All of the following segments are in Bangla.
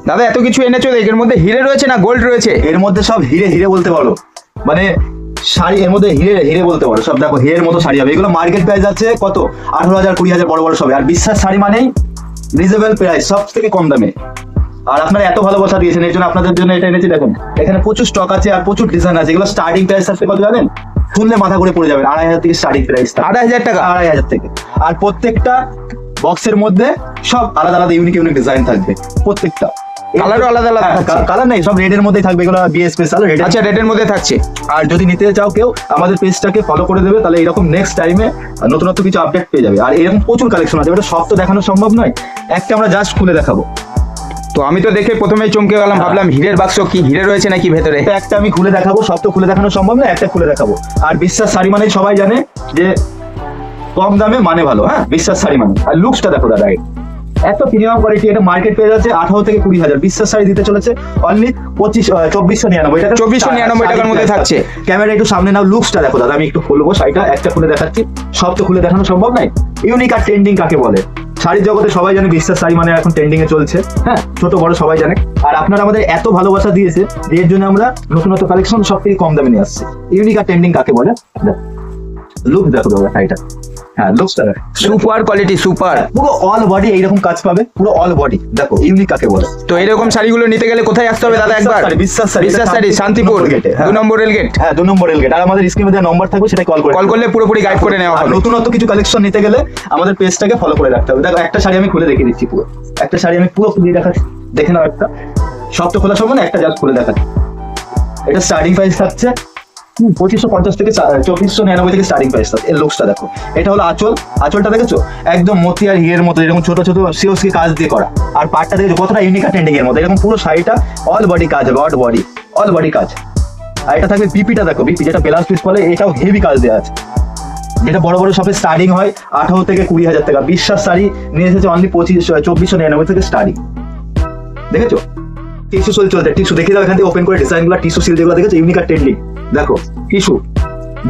দাদা এত কিছু এনেছো, এর মধ্যে হিরে রয়েছে না গোল্ড রয়েছে? এর মধ্যে সব হিরে হিরে বলতে পারো, মানে শাড়ি এর মধ্যে হিরে হিরে বলতে পারো সব। দেখো হিরের মতো শাড়ি হবে এগুলো। মার্কেট প্রাইস আছে কত? 18,000 20,000 বড় বড় সবে। আর বিশ্বাস শাড়ি মানেই রিজনেবল প্রাইস, সব থেকে কম দামে। আর আপনারা এত ভালোবাসা দিয়েছেন, এর জন্য আপনাদের জন্য এটা এনেছি। দেখুন এখানে প্রচুর স্টক আছে আর প্রচুর ডিজাইন আছে। এগুলো স্টার্টিং প্রাইস আছে কত জানেন? শুনলে মাথা ঘুরে পড়ে যাবেন। 2,500 থেকে স্টার্টিং প্রাইস। 2,500 টাকা? 2,500 থেকে। আর প্রত্যেকটা বক্সের মধ্যে সব আলাদা আলাদা ইউনিক ইউনিক ডিজাইন থাকবে প্রত্যেকটা। কালারও আলাদা আলাদা থাকছে? কালার নেই, সব রেডের মধ্যেই থাকবে। এগুলো বিএস স্পেশাল রেড। আচ্ছা, রেডের মধ্যে থাকছে। আর যদি নিতে চাও কেউ আমাদের পেজটাকে ফলো করে দেবে, তাহলে এরকম নেক্সট টাইমে নতুনত্ব কিছু আপডেট পেয়ে যাবে। আর এরকম প্রচুর কালেকশন আছে, ওটা সব তো দেখানো সম্ভব নয়। একটা আমরা জাস্ট খুলে দেখাবো। তো আমি তো দেখে প্রথমেই চমকে গেলাম, ভাবলাম হিরের বাক্স, কি হিরে রয়েছে নাকি ভেতরে? একটা আমি খুলে দেখাবো, সব তো খুলে দেখানো সম্ভব না, একটা খুলে দেখাবো। আর বিশ্বাস শাড়ি মানে সবাই জানে যে কম দামে মানে ভালো। হ্যাঁ, বিশ্বাস শাড়ি মানে। আর লুকসটা দেখো দাদা, এত প্রিমিয়াম কোয়ালিটি। এটা মার্কেট পেয়ে যাচ্ছে 18 থেকে 20,000। বিশ্বাস শাড়ি দিতে চলেছে অনলি 2499 টাকা। 2499 টাকার মধ্যে থাকছে। ক্যামেরা একটু সামনে নাও, লুকসটা দেখো দাদা। আমি একটু খুলবো শাড়িটা, একটা খুলে দেখাচ্ছি। সব তো খুলে দেখানো সম্ভব নয়। ইউনিক আর ট্রেন্ডিং কাকে বলে? শাড়ির জগতে সবাই জানে বিশ্বাস শাড়ি মানে এখন ট্রেন্ডিং এ চলছে। হ্যাঁ, ছোট বড় সবাই জানে। আর আপনারা আমাদের এত ভালোবাসা দিয়েছে, এর জন্য আমরা নতুন নতুন কালেকশন সব থেকে কম দামে নিয়ে আসছি। ইউনিক আর ট্রেন্ডিং কাকে বলে? লুক দেখো দাদা শাড়িটা। হ্যাঁ, লুকসটা সুপার কোয়ালিটি, সুপার। পুরো অল বডি এইরকম কাজ পাবে, পুরো অল বডি। দেখো ইউনিক কাকে বলে। তো এরকম শাড়িগুলো নিতে গেলে কোথায় আসতে হবে দাদা? একবার বিশ্বাস শাড়ি, শান্তিপুর 2 নম্বর রেলগেট। হ্যাঁ, 2 নম্বর রেলগেট। আর আমাদের স্ক্রিনে যে নম্বর থাকবে সেটা কল করলে পুরোপুরি গাইড করে নেওয়া আর হবে। নতুনত্ব কিছু কালেকশন নিতে গেলে আমাদের পেজটাকে ফলো করে রাখতে হবে। দেখো একটা শাড়ি আমি খুলে দেখিয়ে দিচ্ছি। পুরো একটা শাড়ি আমি পুরো খুলে দেখাচ্ছি, দেখে নাও। একটা সব তো খোলা সম্ভব না, একটা জাস্ট খুলে দেখাচ্ছি। এটা স্টার্টিং প্রাইস থাকছে 2550 থেকে 2499 থেকে স্টার্টিং প্রাইস থাকছে। এর লুকসটা দেখো। এটা হলো আঁচল। আঁচলটা দেখেছো একদম মতি আর হিরের মতো, এরকম ছোট ছোট সিওসকি কাজ দিয়ে করা। আর পার্টটা দেখেছো কতটা ইউনিক আর ট্রেন্ডিং এর মতো। এরকম পুরো শাড়িটা অল বডি কাজ হবে, অল বডি কাজ। আর এটা থাকবে বিপিটা দেখো, বিপি যেটা ব্লাউজ পিস বলে, এটাও হেভি কাজ দেওয়া আছে। যেটা বড় বড় শপে স্টার্টিং হয় 18 থেকে 20,000 টাকা। বিশ্বাস শাড়ি নিয়ে এসেছে অনলি 2499 থেকে স্টার্টিং। দেখেছো টিস্যু সিল চলছে। টিস্যু দেখে দাও এখান থেকে ওপেন করে ডিজাইনগুলো। টিস্যু সিল যেগুলো দেখেছো ইউনিক আর ট্রেন্ডিং। দেখো টিস্যু।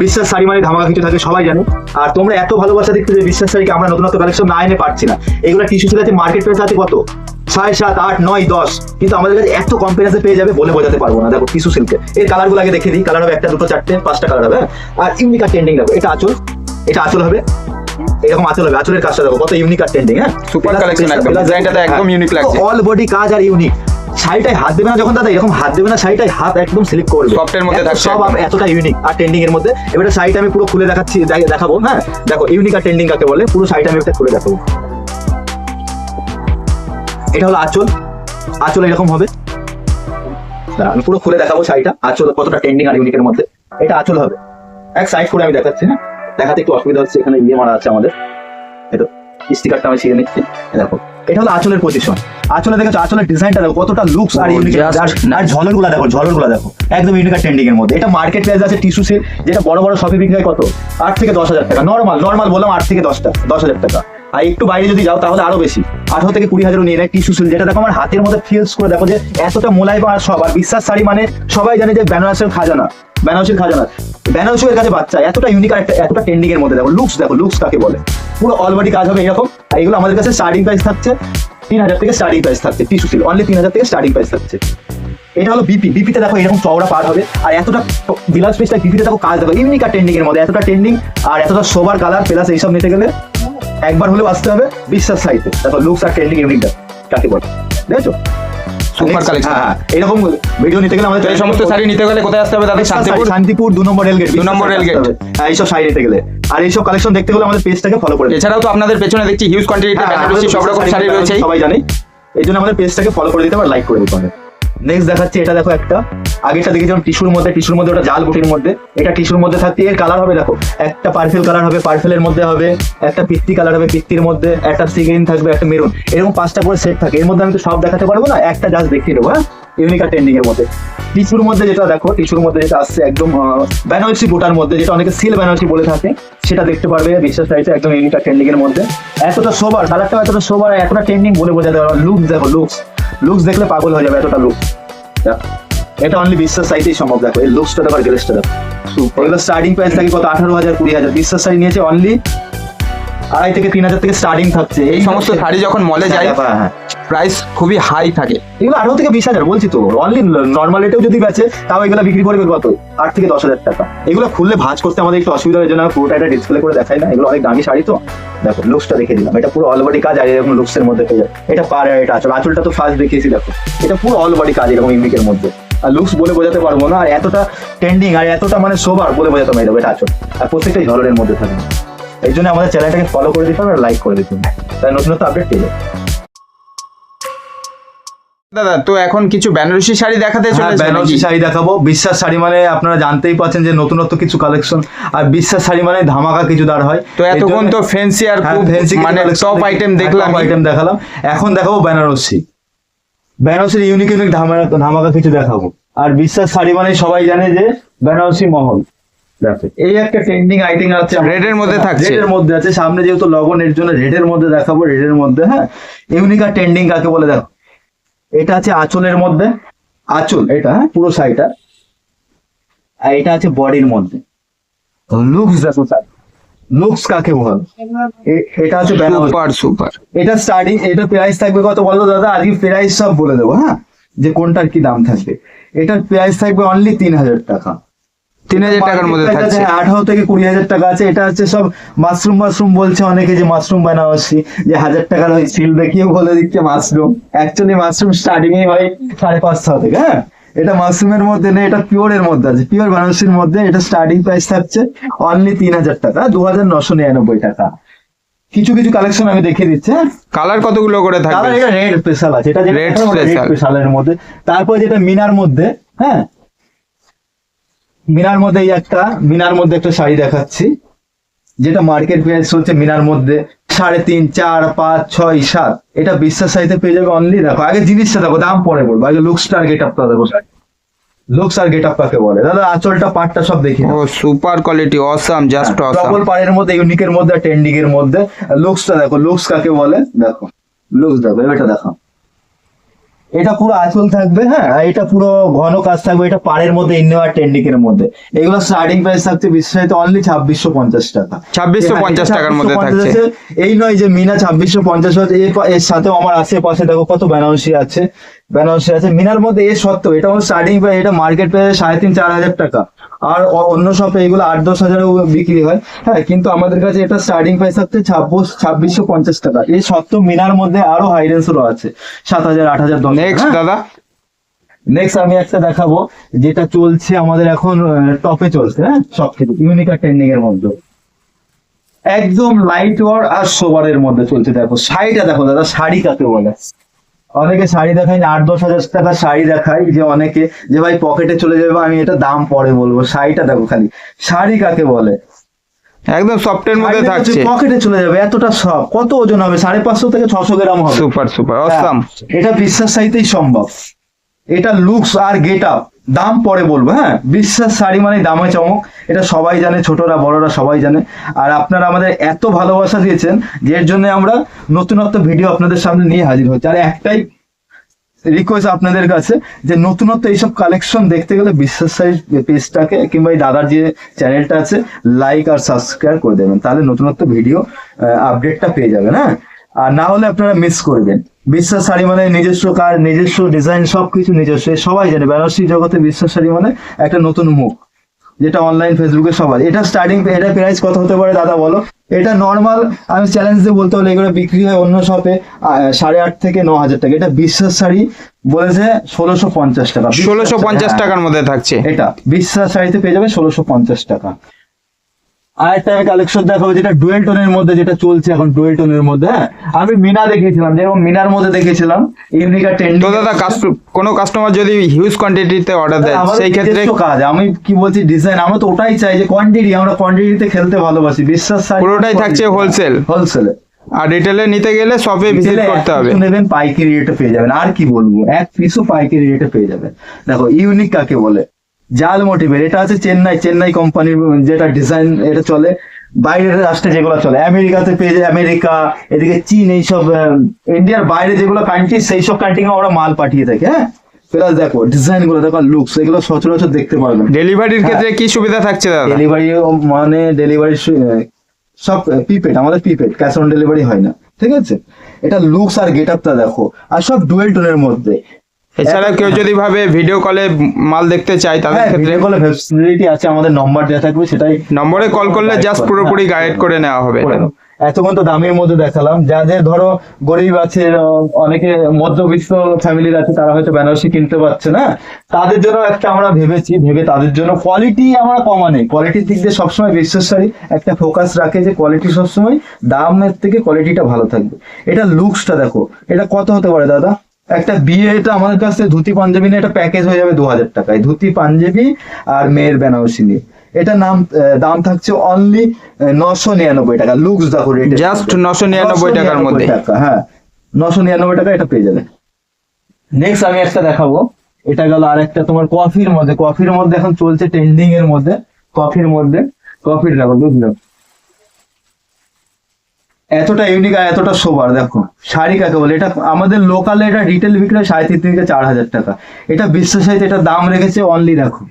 বিশ্বাস শাড়ি মানে ধামাকা কিছু থাকে, সবাই জানে। আর তোমরা এত ভালোবাসা দেখতে যে বিশ্বাস শাড়িকে আমরা নতুনত্ব কালেকশন না এনে পারছি না। এগুলো টিস্যু সিল আছে, মার্কেট প্রাইস আছে কত? 6, 7, 8, 9, 10। কিন্তু আমাদের কাছে এত কম প্রাইসে পেয়ে যাবে, বলে বোঝাতে পারবো না। দেখো টিস্যু সিল্কে এর কালারগুলো আগে দেখে দিই। কালার হবে 1, 2, 3, 4, 5টা কালার হবে। আর ইউনিক আর ট্রেন্ডিং দেখো। এটা আঁচল, এটা আঁচল হবে, এরকম আঁচল হবে। আঁচলের কাজটা দেখো কত ইউনিক আর ট্রেন্ডিং। হ্যাঁ, সুপার কালেকশন একদম। ডিজাইনটা একদম ইউনিক লাগছে। অল বডি কাজ আর ইউনিক। শাড়িটাই হাত দেবে না যখন দাদা, এরকম হাত দেবে না, শাড়িটাই হাত একদম স্লিপ করবে। সফটের মধ্যে থাকছে সব এতটা ইউনিক আর ট্রেন্ডিং এর মধ্যে। এবারে শাড়িটা আমি পুরো খুলে দেখাচ্ছি, দেখাবো। হ্যাঁ, দেখো ইউনিক আর ট্রেন্ডিং কাকে বলে, পুরো শাড়িটা আমি একটা খুলে দেখাবো। এটা হলো আঁচল। আঁচল এরকম হবে। আমি পুরো খুলে দেখাবো শাড়িটা, আঁচল কতটা ট্রেন্ডিং আর ইউনিকের মধ্যে। এটা আঁচল হবে। এক সাইড করে আমি দেখাচ্ছি। না দেখাতে একটু অসুবিধা হচ্ছে, এখানে ইয়ে মারা আছে আমাদের। এটা স্টিকারটা আমি ছিঁড়ে নিচ্ছি। দেখো এটা হলো আঁচলের পজিশন। আঁচলে দেখেছো আঁচলের ডিজাইনটা দেখো কতটা লুকস আর ইউনিক। আর ঝলরগুলা দেখো, ঝলরগুলা দেখো একদম ইউনিক আর ট্রেন্ডিং এর মধ্যে। এটা মার্কেট প্রাইস আছে টিস্যু সিল, যেটা বড় বড় শপে বিক্রি হয় কত? 8 থেকে 10,000 টাকা। নর্মাল বললাম 8 থেকে 10,000 টাকা। আর একটু বাইরে যদি যাও তাহলে আরো বেশি, 18 থেকে 20,000 নিয়ে নেয় টিস্যু সিল। যেটা দেখো আমার হাতের মধ্যে ফিলস করে দেখো যে এতটা মোলায়েম। আর সব আর বিশ্বাস শাড়ি মানে সবাই জানে যে বেনারসের খাজানা, বেনারসের কাছে বাচ্চা। এতটা ইউনিক আর এতটা ট্রেন্ডিং এর মধ্যে। দেখো লুকস, দেখো লুকস কাকে বলে। পুরো অল বডি কাজ হবে এরকম। আর এগুলো আমাদের কাছে স্টার্টিং প্রাইস থাকছে 3,000 থেকে স্টার্টিং প্রাইস থাকছে। টিস্যু সিল অনলি 3,000 থেকে স্টার্টিং প্রাইস থাকছে। এটা হলো বিপি। বিপিতে দেখো এরকম চওড়া পার হবে। আর এতটা ব্লাউজ পিসটা বিপিতে দেখো কাজ দেখো ইউনিক আর ট্রেন্ডিং এর মধ্যে। এতটা ট্রেন্ডিং আর এতটা সোবার কালার প্লাস এইসব নিতে গেলে একবার হলেও আসতে হবে বিশ্বাস শাড়িতে। দেখো লুকস আর ট্রেন্ডিং ইউনিকটা কাকে বলে, দেখেছো? Super collection. হ্যাঁ, এরকম ভিডিও নিতে গেলে আমাদের এই সমস্ত শাড়ি নিতে গেলে কোথায় আসতে হবে দাদা? শান্তিপুর 2 নম্বর রেলগেট। 2 নম্বর রেলগেট। হ্যাঁ, এইসব শাড়ি নিতে গেলে আর এইসব কালেকশন দেখতে গেলে আমাদের পেজটাকে ফলো করে। এছাড়াও তো আপনাদের পেছনে দেখছি হিউজ কোয়ান্টিটিতে বেনারসি সব রকম শাড়ি রয়েছে, সবাই জানে। এই জন্য আমাদের পেজটাকে ফলো করে দিতে হবে, লাইক করে দিতে হবে। নেক্সট দেখাচ্ছি, এটা দেখো একটা আগেরটা দেখেছিলাম টিস্যুর মধ্যে ওটা জাল বুটির মধ্যে। এটা টিস্যুর মধ্যে থাকতে এর কালার হবে দেখো, একটা পার্পেল কালার হবে, পার্পেলের মধ্যে হবে একটা পিত্তি কালার হবে, পিত্তির মধ্যে একটা সি গ্রিন থাকবে, একটা মেরুন, এরকম 5টা করে সেট থাকে। এর মধ্যে আমি তো সব দেখাতে পারবো না, একটা জাস্ট দেখিয়ে দেবো। হ্যাঁ, ইউনিক আর ট্রেন্ডিং এর মধ্যে। টিস্যুর মধ্যে যেটা দেখো, টিস্যুর মধ্যে যেটা আসছে একদম বেনারসি বুটার মধ্যে, যেটা অনেকে সিল বেনারসি বলে থাকে, সেটা দেখতে পারবে বিশ্বাস শাড়িতে একদম ইউনিক আর ট্রেন্ডিং এর মধ্যে। এতটা সোবার কালারটা, এতটা সোবার, এতটা ট্রেন্ডিং বলে বোঝাতে পারবো। লুকস দেখো, লুকস দেখলে পাগল হয়ে যাবে, এতটা লুকস। এটা অনলি বিশ্বাস সাইটেই সম্ভব। দেখো এই লুকসটা দেখো, গ্লেসটা দেখো। এগুলো স্টার্টিং প্রাইস থাকে কত? 18,000 20,000। বিশ্বাস শাড়ি নিয়েছে অনলি 2,500 থেকে স্টার্টিং থাকছে এই সমস্ত শাড়ি যখন মলে যায় হ্যাঁ, প্রাইস খুবই হাই থাকে। এগুলো 18 থেকে 20,000 বলছি তো। অনলি নর্মাল রেটেও যদি বেচে তাও এগুলো বিক্রি করবে কত, 8 থেকে 10,000 টাকা। এগুলো খুললে ভাঁজ করতে আমাদের একটু অসুবিধা হয়ে, জন্য পুরোটা এটা ডিসপ্লে করে দেখাই না। এগুলো অনেক দামি শাড়ি তো। দেখো লুকসটা দেখে দিলাম, এটা পুরো অল বডি কাজ, আর এরকম লুকসের মধ্যে পেয়ে যায়। এটা পাড়ে, এটা আঁচলটা তো ফার্স্ট দেখিয়েছি, দেখো এটা পুরো অল বডি কাজ এরকম ইউনিকের মধ্যে। আর লুকস বলে বোঝাতে পারবো না, আর এতটা ট্রেন্ডিং আর এতটা মানে সোবার বলে বোঝাতে পারবো। এটা আঁচল আর প্রত্যেকটা ঝলরের মধ্যে থাকে। এই জন্য আমাদের চ্যানেলটাকে ফলো করে দিতে হবে আর লাইক করে দিতে হবে, তাই নতুন নতুন আপডেট পেয়ে যাবে। দাদা তো এখন কিছু বেনারসি শাড়ি দেখাতে হ্যাঁ, চলেছে বেনারসি নাকি? শাড়ি দেখাবো। বিশ্বাস শাড়ি মানে আপনারা জানতেই পাচ্ছেন যে নতুনত্ব কিছু কালেকশন, আর বিশ্বাস শাড়ি মানে ধামাকা কিছু দাঁড় হয়। তো এতক্ষণ তো ফ্যান্সি আর খুব মানে টপ আইটেম দেখলাম, আইটেম দেখালাম। এখন দেখাবো বেনারসি। বেনারসির ইউনিক ইউনিক ধামাকা কিছু দেখাবো। আর বিশ্বাস শাড়ি মানে সবাই জানে যে বেনারসি মহল। দেখো এই একটা ট্রেন্ডিং আইটেম আছে, রেডের মধ্যে থাকছে, রেডের মধ্যে আছে। সামনে যেহেতু লগন, এর জন্য রেডের মধ্যে দেখাবো। রেডের মধ্যে হ্যাঁ, ইউনিক আর ট্রেন্ডিং কাকে বলে দেখো। এটা আছে আঁচলের মধ্যে, আঁচল এটা হ্যাঁ পুরো শাড়িটা। আর এটা আছে বডির মধ্যে। লুকস দেখো, লুকস কাকে বল। এটা আছে সুপার সুপার। এটা স্টার্টিং, এটা প্রাইস থাকবে কত বলো দাদা? আজকে প্রাইস সব বলে দেবো হ্যাঁ, যে কোনটার কি দাম থাকবে। এটার প্রাইস থাকবে অনলি 3,000 টাকা। 3,000 টাকার মধ্যে থাকছে। 18 থেকে 20,000 টাকা আছে। এটা হচ্ছে সব মাশরুম বলছে অনেকে, যে মাশরুম বেনারসি, যে 1,000 টাকার ওই সিল দেখিয়ে বলে দিচ্ছে মাশরুম। অ্যাকচুয়ালি মাশরুম স্টার্টিং এ হয় 550 থেকে। হ্যাঁ, এটা মাশরুমের মধ্যে নেই, এটা পিওরের মধ্যে আছে, পিওর বেনারসির মধ্যে। এটা স্টার্টিং প্রাইস থাকছে অনলি 3,000 টাকা, 2,999 টাকা। কিছু কিছু কালেকশন আমি দেখিয়ে দিচ্ছি। কালার কতগুলো করে থাকবে? কালার এটা রেড স্পেশাল আছে, এটা রেড রেড স্পেশালের মধ্যে। তারপর যেটা মিনার মধ্যে, হ্যাঁ মিনার মধ্যে এই একটা, মিনার মধ্যে একটা শাড়ি দেখাচ্ছি, যেটা মার্কেট প্রাইস চলছে মিনার মধ্যে 3.5, 4, 5, 6, 7। এটা বিশ্বাস শাড়িতে পেয়ে যাবে অনলি। দেখো আগে জিনিসটা দেখো, দাম পরে বলবো, আগে লুকসটা আর গেট আপটা দেখো। লুকস আর গেট আপ কাকে বলে দাদা? আঁচলটা পাটটা সব দেখি। ও super quality, awesome, just awesome. Double পাড়ের মধ্যে, ইউনিকের মধ্যে, ট্রেন্ডিং এর মধ্যে। লুকসটা দেখো, লুকস কাকে বলে দেখো। লুকস দেখো, এটা দেখো, এটা পুরো আঁচল থাকবে হ্যাঁ, আর এটা পুরো ঘন কাজ থাকবে। এটা পাড়ের মধ্যে, ইন্নোয়া ট্রেন্ডিং এর মধ্যে। এগুলো স্টার্টিং প্রাইস থাকছে বিশ্বাসিত অনলি 2,650 টাকা। 2,650 টাকার মধ্যে থাকছে। এই নয় যে মিনা 2,650 হচ্ছে, এর সাথেও আমার আশেপাশে দেখো কত বেনারসি আছে। বেনারসি আছে মিনার মধ্যে। এর সত্ত্বেও এটা হলো স্টার্টিং প্রাইস, এটা মার্কেট প্রাইস 3,500-4,000 টাকা। আর অন্য শপে এগুলো 8-10,000 বিক্রি হয় হ্যাঁ, কিন্তু আমাদের কাছে এটা স্টার্টিং প্রাইস থাকছে 2,650 টাকা। এই সত্ত্বেও মিনার মধ্যে আরো হাই রেঞ্জেরও আছে, 7,000, 8,000, 10,000। নেক্সট দাদা, নেক্সট আমি একটা দেখাবো যেটা চলছে আমাদের এখন টপে চলছে হ্যাঁ, সব কিছু ইউনিক আর ট্রেন্ডিং এর মধ্যে। একদম লাইট ওয়ার আর সোবারের মধ্যে চলছে। দেখো শাড়িটা দেখো দাদা, শাড়ি কাকে বলে? অনেকে শাড়ি দেখায় 8-10,000 টাকা শাড়ি দেখায়, যে অনেকে যে ভাই পকেটে চলে যাবে, আমি এটা দাম পরে বলবো। শাড়িটা দেখো খালি, শাড়ি কাকে বলে? একদম সফটের মধ্যে থাকছে, পকেটে চলে যাবে এতটা সব। কত ওজন হবে? 550 থেকে 600 গ্রাম হবে। Super super awesome. এটা বিশ্বাস শাড়িতেই সম্ভব। এটা লুকস আর গেট আপ, দাম পরে বলবো হ্যাঁ। বিশ্বাস শাড়ি মানে দামে চমক, এটা সবাই জানে, ছোটরা বড়রা সবাই জানে। আর আপনারা আমাদের এত ভালোবাসা দিয়েছেন, যের জন্য আমরা নতুনত্ব ভিডিও আপনাদের সামনে নিয়ে হাজির হচ্ছি। আর একটাই রিকোয়েস্ট আপনাদের কাছে, যে নতুনত্ব এইসব কালেকশন দেখতে গেলে বিশ্বাস শাড়ির পেজটাকে কিংবা এই দাদার যে চ্যানেলটা আছে লাইক আর সাবস্ক্রাইব করে দেবেন, তাহলে নতুনত্ব ভিডিও আপডেটটা পেয়ে যাবেন হ্যাঁ। আর না হলে আপনারা মিস করবেন। বিশ্বাস শাড়ি মানে নিজস্ব কার, নিজস্ব ডিজাইন, সবকিছু নিজস্ব। সবাই জানে বেনারসি জগতে বিশ্বাস শাড়ি মানে একটা নতুন মুখ, যেটা অনলাইন ফেসবুকে সবাই। এটা স্টার্টিং, এটা প্রাইস কত হতে পারে দাদা বলো? এটা নর্মাল আমি চ্যালেঞ্জ দিয়ে বলতে হলে এগুলো বিক্রি হয় অন্য শপে 8,500 থেকে 9,000 টাকা। এটা বিশ্বাস শাড়ি বলেছে 1,650 টাকা। 1,650 টাকার মধ্যে থাকছে। এটা বিশ্বাস শাড়িতে পেয়ে যাবে 1,650 টাকা। আর একটা আমি কালেকশন দেখাবো যেটা ডুয়েল টোনের মধ্যে, যেটা চলছে এখন ডুয়েল টোনের মধ্যে হ্যাঁ। আমি মিনা দেখিয়েছিলাম, যেরকম মিনার মধ্যে দেখেছিলাম ইউনিক আর ট্রেন্ডিং। তো দাদা কোনো কাস্টমার যদি হিউজ কোয়ান্টিটিতে অর্ডার দেয়, সেই ক্ষেত্রে কাজ আমি কি বলছি, ডিজাইন আমরা তো ওটাই চাই, যে কোয়ান্টিটি, আমরা কোয়ান্টিটিতে খেলতে ভালোবাসি। বিশ্বাস শাড়ি পুরোটাই থাকছে হোলসেলে, আর রিটেলে নিতে গেলে শপে ভিজিট করতে হবে। নেবেন পাইকারি রেটে পেয়ে যাবেন। আর কি বলবো, এক পিসও পাইকারি রেটে পেয়ে যাবেন। দেখো ইউনিক কাকে বলে, জাল মোটিভের। এটা আছে চেন্নাই কোম্পানির যেটা ডিজাইন, এটা চলে বাইরের রাষ্ট্রে যেগুলো চলে। আমেরিকাতে পেয়ে যায়, আমেরিকা, এদিকে চীন, এইসব ইন্ডিয়ার বাইরে যেগুলো কান্ট্রি, সেই সব কান্ট্রি আমরা মাল পাঠিয়ে থাকি হ্যাঁ। প্লাস দেখো ডিজাইন গুলো দেখো, লুকস, এগুলো সচরাচর দেখতে পারবেন। ডেলিভারির ক্ষেত্রে কি সুবিধা থাকছে দাদা? ডেলিভারি মানে ডেলিভারি সব প্রিপেড, আমাদের প্রিপেড, ক্যাশ অন ডেলিভারি হয় না, ঠিক আছে। এটা লুকস আর গেট আপটা দেখো, আর সব ডুয়েল টোনের মধ্যে। এছাড়া কেউ যদি ভাবে ভিডিও কলে মাল দেখতে চায় তাদের হ্যাঁ, ক্ষেত্রে ভিডিও কলে ফ্যাসিলিটি আছে, আমাদের নম্বর দেওয়া থাকবে, সেটাই নম্বরে কল করলে জাস্ট পুরোপুরি গাইড করে নেওয়া হবে। করে নাও। এতক্ষণ তো দামের মধ্যে দেখালাম, যাদের ধরো গরিব আছে, অনেকে মধ্যবিত্ত ফ্যামিলির আছে, তারা হয়তো বেনারসি কিনতে পারছে না, তাদের জন্য একটা আমরা ভেবে তাদের জন্য কোয়ালিটি আমরা কমা নেই, কোয়ালিটির দিক দিয়ে সবসময় বিশ্বাসী একটা ফোকাস রাখে যে কোয়ালিটি সবসময় দামের থেকে কোয়ালিটিটা ভালো থাকবে। এটা লুকসটা দেখো, এটা কত হতে পারে দাদা? একটা বিয়ে, এটা আমাদের কাছে ধুতি পাঞ্জাবি নিয়ে একটা প্যাকেজ হয়ে যাবে 2000 টাকায়, ধুতি পাঞ্জাবি আর মেয়ের বেনারসি নিয়ে। এটা দাম থাকছে অনলি 999 টাকা। লুকস দেখো, রেট জাস্ট 999 টাকার মধ্যে। হ্যাঁ, 999 টাকা এটা পেয়ে যাবে। নেক্সট আমি একটা দেখাবো, এটা গেল আরেকটা তোমার কফির মধ্যে এখন চলছে ট্রেন্ডিং এর মধ্যে, কফির দেখো, বুঝলো এতটা ইউনিক আর এতটা সোবার। দেখো শাড়ি কাকে বলে, এটা আমাদের লোকালে এটা রিটেল বিক্রি হয় 3.5 থেকে 4,000 টাকা। এটা বিশ্বাসে এটা দাম রেখেছে অনলি, দেখো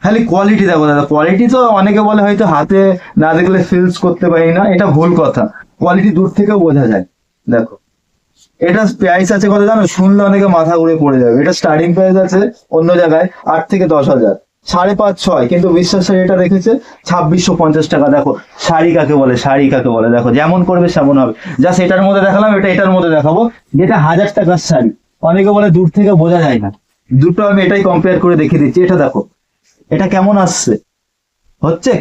খালি কোয়ালিটি দেখো দাদা। কোয়ালিটি তো অনেকে বলে হয়তো হাতে না দেখলে ফিলস করতে পারি না, এটা ভুল কথা, কোয়ালিটি দূর থেকেও বোঝা যায়। দেখো এটা প্রাইস আছে কত জানো? শুনলে অনেকে মাথা ঘুরে পড়ে যাবে। এটা স্টার্টিং প্রাইস আছে অন্য জায়গায় 8 থেকে 10,000, 5.5, 6, কিন্তু বিশ্বাস এটা রেখেছে 2650 টাকা। দেখো শাড়ি কাকে বলে, দেখো যেমন করবে সেমন হবে। জাস্ট এটার মধ্যে দেখালাম, এটার মধ্যে দেখাবো, যেটা 1000 টাকার শাড়ি। অনেকে বলে দূর থেকে বোঝা যায় না, দুটো আমি এটাই কম্পেয়ার করে দেখিয়ে দিচ্ছি। এটা দেখো, এটা কেমন আসছে,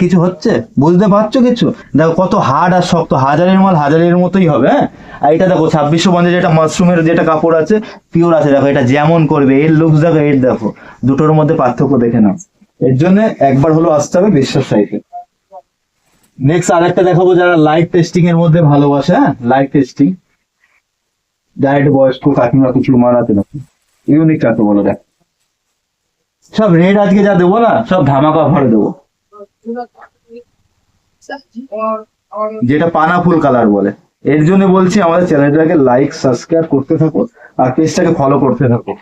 কিছু হচ্ছে, বুঝতে পারছো কিছু? দেখো কত হার্ড আর শক্ত, হাজারের মাল হাজারের মতোই হবে। হ্যাঁ, আর এটা দেখো 2650, যেটা মাশরুমের যেটা কাপড় আছে পিওর আছে। দেখো এটা যেমন করবে, এর লুকস দেখো, এর দেখো, দুটোর মধ্যে পার্থক্য দেখে নাও। এর জন্য একবার হলো আসতে হবে বিশ্বাস সাইটে। নেক্সট আরেকটা দেখাবো, যারা লাইভ টেস্টিং এর মধ্যে ভালোবাসে। হ্যাঁ, লাইভ টেস্টিং, ডাইরেক্ট বয়স্ক কাকিমা কিছু মারাতে না, ইউনিক কাকে বলো। দেখ সব রেড আজকে যা দেবো না, সব ধামাকা ভরে দেবো, যেটা পানা ফুল কালার বলে। এর জন্য বলছি আমাদের চ্যানেলটাকে লাইক সাবস্ক্রাইব করতে থাকো আর পেজটাকে ফলো করতে থাকো,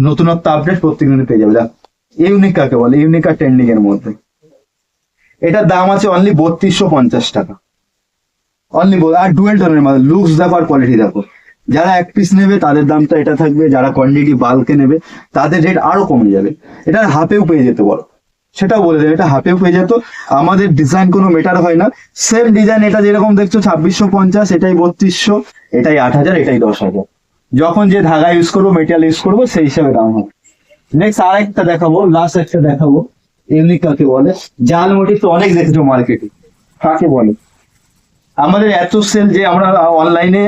নতুনত্ব আপডেট প্রত্যেকদিন পেয়ে যাবে। দেখ ইউনিক কাকে বলে, ইউনিক আর ট্রেন্ডিং এর মধ্যে। এটার দাম আছে অনলি 3250 টাকা, অনলি। আর ডুয়েল টোনের মধ্যে, লুকস দেখো আর কোয়ালিটি দেখো। যারা এক পিস নেবে তাদের দামটা এটা থাকবে, যারা কোয়ান্টিটি বাল্কে নেবে তাদের রেট আরো কমে যাবে। এটা হাফেও পেয়ে যেতে বলো, সেটাও বলে দেবে, এটা হাফেও পেয়ে যেত। আমাদের ডিজাইন কোনো মেটার হয় না, সেম ডিজাইন। এটা যেরকম দেখছো 2650, এটাই 3200, এটাই 8000, এটাই 10,000। যখন যে ধাগা ইউজ করবো, মেটেরিয়াল ইউজ করবো, সেই হিসাবে দাম হবে। নেক্সট আরেকটা দেখাবো, লাস্ট একটা দেখাবো, ইউনিক কাকে বলে। জাল মোটিভ তো অনেক দেখেছো মার্কেটে, কাকে বলে? আমাদের এত সেল যে আমরা অনলাইনে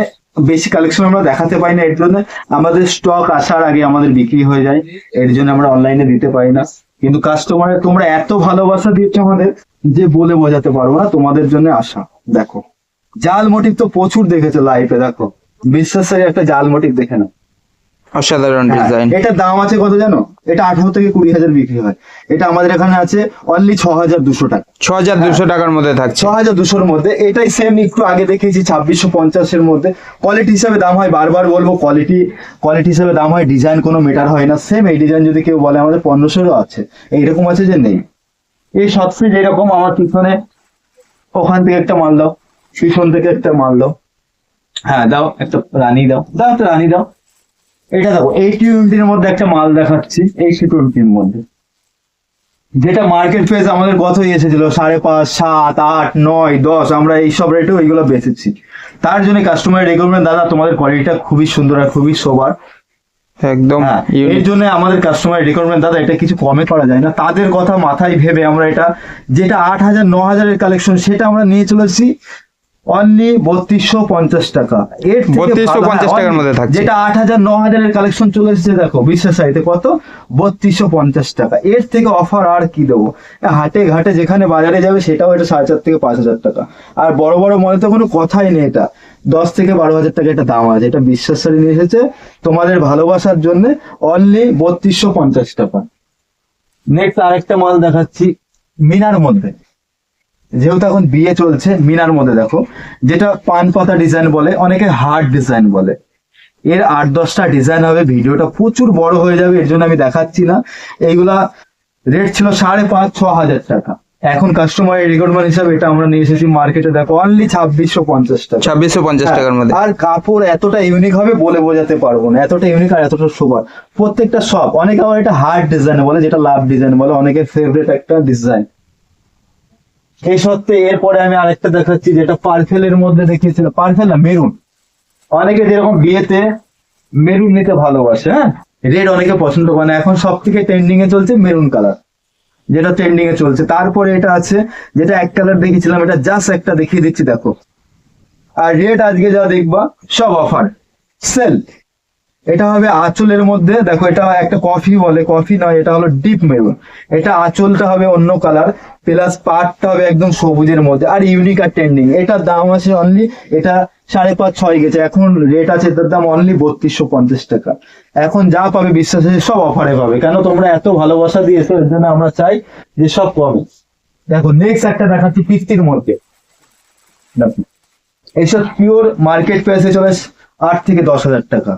বেশি কালেকশন আমরা দেখাতে পাই না, এর জন্য আমাদের স্টক আসার আগে আমাদের বিক্রি হয়ে যায়, এর জন্য আমরা অনলাইনে দিতে পারি না। কিন্তু কাস্টমারের তোমরা এত ভালোবাসা দিয়েছো আমাদের যে বলে বোঝাতে পারবো না, তোমাদের জন্য আশা। দেখো জাল মোটিভ তো প্রচুর দেখেছো লাইফে, দেখো বিশ্বাসের একটা জাল মোটিভ দেখে নাও, অসাধারণ ডিজাইন। এটা দাম আছে কত জানো? এটা 18 থেকে 20,000 বিক্রি হয়। এটা আমাদের এখানে আছে অনলি 6,200 টাকা, 6,200 টাকার মধ্যে থাকছে। 6,200-র মধ্যে। এটাই সেম একটু আগে দেখিয়েছি 2650-এর মধ্যে। কোয়ালিটি হিসাবে দাম হয়, বারবার বলবো, কোয়ালিটি হিসাবে দাম হয়, ডিজাইন কোনো মেটার হয় না। সেম এই ডিজাইন যদি কেউ বলে আমাদের 1500-ও আছে, এইরকম আছে যে নেই। এই শর্টসে যেরকম আমার পিছনে, ওখান থেকে একটা মাল দাও, পিছন থেকে একটা মাল দাও। হ্যাঁ দাও, একটা রানী দাও, একটা রানী দাও। এটা দেখো 80-20-র মধ্যে একটা মাল দেখাচ্ছি, 80-20-র মধ্যে, যেটা মার্কেট প্রাইস আমাদের কত এসেছিল 5.5, 7, 8, 9, 10, আমরা এইসব রেটে ওইগুলো বেচেছি। তার জন্য কাস্টমার রেকমেন্ড, দাদা তোমাদের কোয়ালিটিটা খুবই সুন্দর আর খুবই সোবার, একদম এর জন্য আমাদের কাস্টমার রিকোয়ারমেন্ট, দাদা এটা কিছু কমে করা যায় না। তাদের কথা মাথায় ভেবে আমরা এটা, যেটা 8,000, 9,000-এর কালেকশন, সেটা আমরা নিয়ে চলেছি অনলি 3250 টাকা। এর 3250 টাকার মধ্যে থাকছে। যেটা 8,000, 9,000-এর কালেকশন চলে এসেছে, দেখো বিশ্বাস সাইতে কত, 3250 টাকা। এর থেকে অফার আর কি দেবো? হাটে ঘাটে যেখানে বাজারে যাবে সেটাও এটা 4,500 থেকে 5,000 টাকা। আর বড় বড় মনে তো কোনো কথাই নেই, এটা 10 থেকে 12,000 টাকা এটা দাম আছে। এটা বিশ্বাস সারি নিয়ে এসেছে তোমাদের ভালোবাসার জন্য অনলি 3250 টাকা। নেক্সট আরেকটা মাল দেখাচ্ছি মিনার মধ্যে, যেহেতু এখন বিয়ে চলছে, মিনার মধ্যে দেখো, যেটা পান পাতা ডিজাইন বলে, অনেকে হার্ড ডিজাইন বলে। এর 8-10টা ডিজাইন হবে, ভিডিওটা প্রচুর বড় হয়ে যাবে, এর জন্য আমি দেখাচ্ছি না। এইগুলা রেট ছিল 5,500-6,000 টাকা। এখন কাস্টমারের রিকোয়ারমেন্ট হিসাবে এটা আমরা নিয়ে এসেছি মার্কেটে, দেখো অনলি 2650 টাকা। 2650 টাকার মধ্যে। আর কাপড় এতটা ইউনিক হবে বলে বোঝাতে পারবো না, এতটা ইউনিক আর এতটা সুপার প্রত্যেকটা সব। অনেকে আবার এটা হার্ড ডিজাইন বলে, যেটা লাভ ডিজাইন বলে, অনেকের ফেভারিট একটা ডিজাইন। এই সত্ত্বে এরপরে আমি আরেকটা দেখাচ্ছি যেটা পার্পেলের মধ্যে দেখিয়েছিলাম, পার্পেল না মেরুন। অনেকে যেরকম বিয়েতে মেরুন নিতে ভালোবাসে, হ্যাঁ রেড অনেকে পছন্দ করে না, এখন সব থেকে ট্রেন্ডিং এ চলছে মেরুন কালার, যেটা ট্রেন্ডিং এ চলছে। তারপরে এটা আছে যেটা এক কালার দেখিয়েছিলাম, এটা জাস্ট একটা দেখিয়ে দিচ্ছি দেখো। আর রেট আজকে যা দেখবা সব অফার সেল। এটা হবে আঁচলের মধ্যে, দেখো এটা একটা কফি বলে, কফি নয়, এটা হলো ডিপ মেরুন। এটা আঁচলটা হবে অন্য কালার, প্লাস পার্টটা হবে একদম সবুজের মধ্যে, আর ইউনিক আর ট্রেন্ডিং। এটার দাম আছে অনলি, এটা 5.5-6 গেছে, এখন রেট আছে এটার দাম অনলি 3250 টাকা। এখন যা পাবে বিশ্বাস আছে সব অফারে পাবে, কেন তোমরা এত ভালোবাসা দিয়েছো, এর জন্য আমরা চাই যে সব কমে। দেখো নেক্সট একটা দেখাচ্ছি পিস্তির মধ্যে, দেখো এইসব পিওর মার্কেট প্রাইসে চলে 8 থেকে 10,000 টাকা।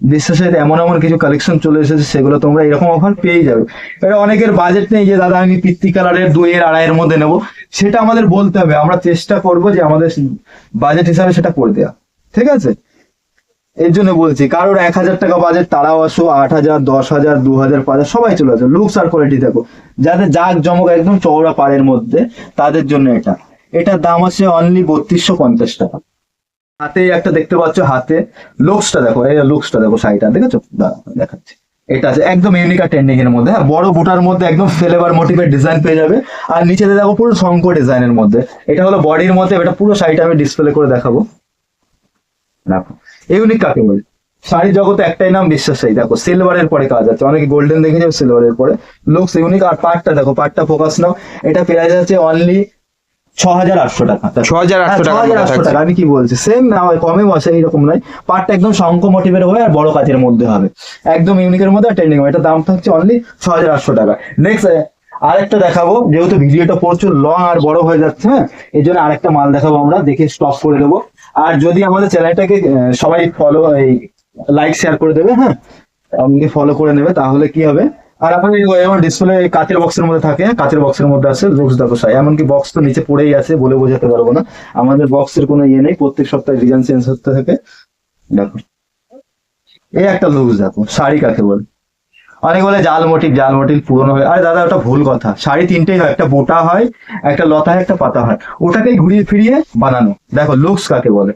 বিশ্বাসের এমন এমন কিছু কালেকশন চলে এসেছে, সেগুলো তোমরা এরকম অফার পেয়ে যাবে। এটা অনেকের বাজেট নেই যে দাদা আমি পিত্তি কালারের 2-2.5 মধ্যে নেবো, সেটা আমাদের বলতে হবে, আমরা চেষ্টা করবো যে আমাদের বাজেট হিসাবে সেটা করে দেওয়া, ঠিক আছে? এর জন্য বলছি, কারোর 1000 টাকা বাজেট তারাও আসো, 8000, 10,000, 2000, 5000 সবাই চলে আসো। লুকস আর কোয়ালিটি দেখো, যাদের জাক জমক একদম চওড়া পাড়ের মধ্যে, তাদের জন্য এটা। এটার দাম আছে অনলি 3250 টাকা। হাতে একটা দেখতে পাচ্ছ, হাতে লুকসটা দেখো, এই লুকসটা দেখো, শাড়িটা দেখেছো, দেখাচ্ছি। এটা আছে একদম ইউনিক আর ট্রেন্ডিং এর মধ্যে, হ্যাঁ বড় বুটার মধ্যে একদম ফ্লেভার মোটিভের ডিজাইন পেয়ে যাবে। আর নিচেতে দেখো পুরো শঙ্কর ডিজাইনের মধ্যে, এটা হলো বডির মধ্যে। এটা পুরো শাড়িটা আমি ডিসপ্লে করে দেখাবো, দেখো ইউনিক কাকে বলে। শাড়ি জগতে একটাই নাম বিশ্বাস। এই দেখো সিলভারের পরে কাজ আছে, অনেকে গোল্ডেন দেখে যাবে, সিলভারের পরে লুকস ইউনিক। আর পার্টটা দেখো, পার্টটা ফোকাস নাও। এটা প্রাইস আছে অনলি 6,800 টাকা। 6,800 টাকা। 6,800 টাকা, আমি কি বলছি সেম না, কমে বসে এইরকম নয়। পার্টটা একদম শঙ্খ মোটিভের হবে আর বড় কাজের মধ্যে হবে, একদম ইউনিকের মধ্যে আর ট্রেন্ডিং হবে। এটা দামটা হচ্ছে অনলি 6,800 টাকা। নেক্সট আরেকটা দেখাবো, যেহেতু ভিডিওটা প্রচুর লং আর বড় হয়ে যাচ্ছে, হ্যাঁ এই জন্য আরেকটা মাল দেখাবো, আমরা দেখে স্টপ করে দেবো। আর যদি আমাদের চ্যানেলটাকে সবাই ফলো, এই লাইক শেয়ার করে দেবে, হ্যাঁ আমাকে ফলো করে নেবে, তাহলে কি হবে। আর এখন ডিসপ্লে কাচের বক্সের মধ্যে থাকে, কাচের বক্সের মধ্যে আছে লুকস দেখো শাড়ি। এমনকি বক্স তো নিচে পড়েই আছে, বলে বোঝাতে পারবো না, আমাদের বক্সের কোনো ইয়ে নেই, প্রত্যেক সপ্তাহে ডিজাইন চেঞ্জ হতে থাকে। দেখো এই একটা লুকস দেখো, শাড়ি কাকে বলে। অনেক বলে জাল মোটিভ, জাল মোটিভ পুরনো হয়। আরে দাদা ওটা ভুল কথা, শাড়ি তিনটেই হয়, একটা বোটা হয়, একটা লতা হয়, একটা পাতা হয়, ওটাকেই ঘুরিয়ে ফিরিয়ে বানানো। দেখো লুকস কাকে বলে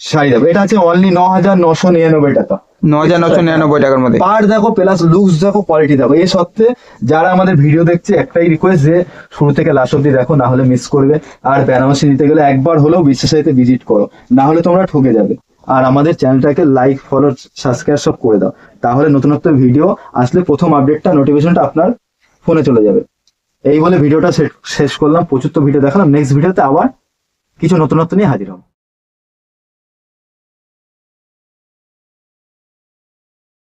শাড়ি দেখো, এটা আছে অনলি 9,999 টাকা। 9,999 টাকার মধ্যে। পার্ট দেখো, প্লাস লুকস দেখো, কোয়ালিটি দেখো। এই সত্ত্বে যারা আমাদের ভিডিও দেখছে, একটাই রিকোয়েস্ট যে শুরু থেকে লাস্ট অব্দি দেখো, না হলে মিস করবে। আর বেনারসি নিতে গেলে একবার হলেও বিশ্বাসাইতে ভিজিট করো, না হলে তোমরা ঠকে যাবে। আর আমাদের চ্যানেলটাকে লাইক, ফলো, সাবস্ক্রাইব সব করে দাও, তাহলে নতুন নতুন ভিডিও আসলে প্রথম আপডেটটা, নোটিফিকেশনটা আপনার ফোনে চলে যাবে। এই বলে ভিডিওটা শেষ করলাম। প্রচুর তো ভিডিও দেখালাম, নেক্সট ভিডিওতে আবার কিছু নতুন নিয়ে হাজির হবো।